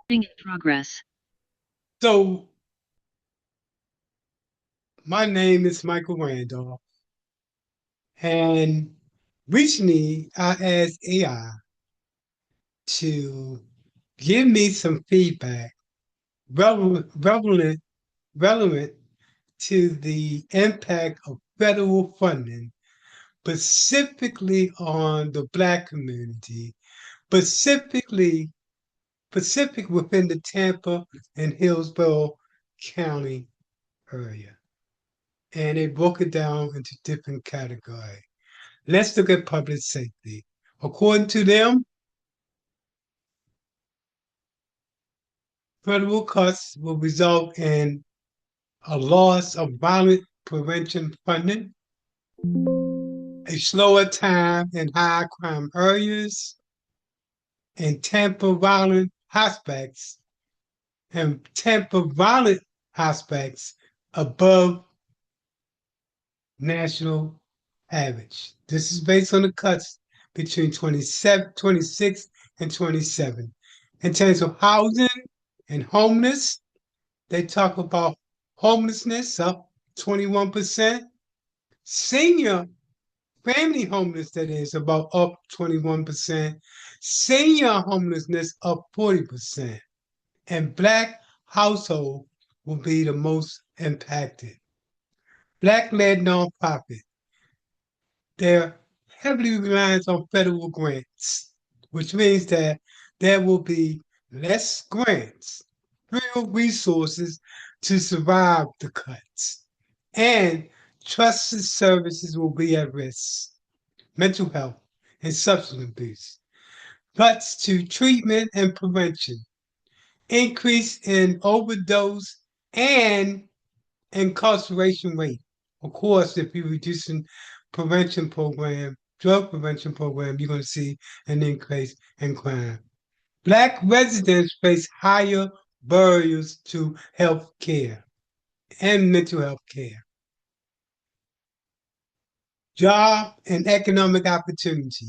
In progress. So, my name is Michael Randolph, and recently I asked AI to give me some feedback relevant, relevant, relevant to the impact of federal funding, specifically on the Black community, specifically specific within the Tampa and Hillsborough County area. And they broke it down into different categories. Let's look at public safety. According to them, federal cuts will result in a loss of violent prevention funding, a slower time in high crime areas, and Tampa violent aspects above national average. This is based on the cuts between 26 and 27. In terms of housing and homeless, they talk about homelessness up 21%, senior family homeless, that is, about up 21%, senior homelessness up 40%, and Black household will be the most impacted. Black-led nonprofit, they're heavily reliant on federal grants, which means that there will be less grants, fewer resources to survive the cuts, and trusted services will be at risk. Mental health and substance abuse, cuts to treatment and prevention, increase in overdose and incarceration rate. Of course, if you're reducing drug prevention program, you're going to see an increase in crime. Black residents face higher barriers to health care and mental health care. Job and economic opportunity.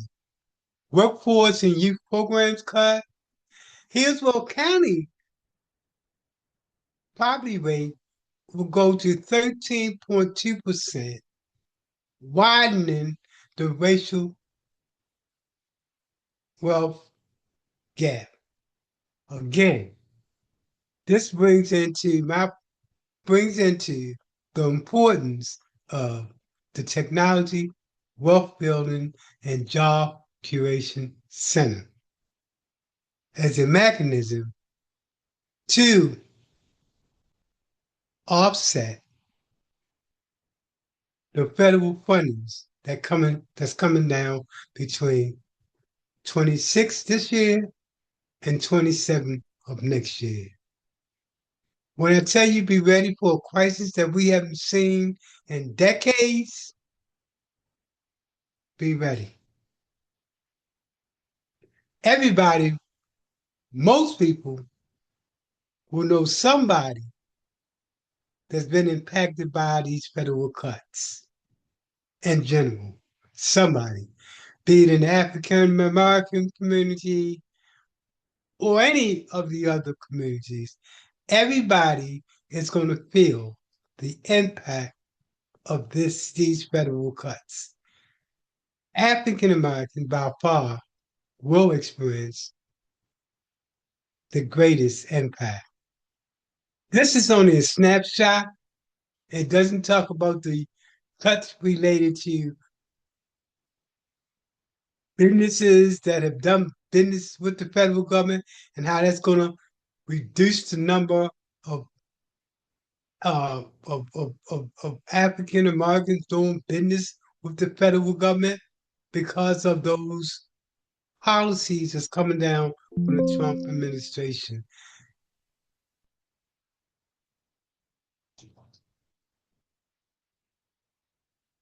Workforce and youth programs cut. Hillsborough County poverty rate will go to 13.2%, widening the racial wealth gap. Again, this brings into the importance of the Technology, Wealth Building, and Job Curation Center as a mechanism to offset the federal fundings that's coming down between 26 this year and 27 of next year. When I tell you be ready for a crisis that we haven't seen in decades, be ready. Everybody, most people will know somebody that's been impacted by these federal cuts in general. Somebody, be it in the African American community or any of the other communities, everybody is going to feel the impact of these federal cuts. African Americans by far will experience the greatest impact. This is only a snapshot. It doesn't talk about the cuts related to businesses that have done business with the federal government and how that's going to reduce the number of African Americans doing business with the federal government because of those policies that's coming down from the Trump administration.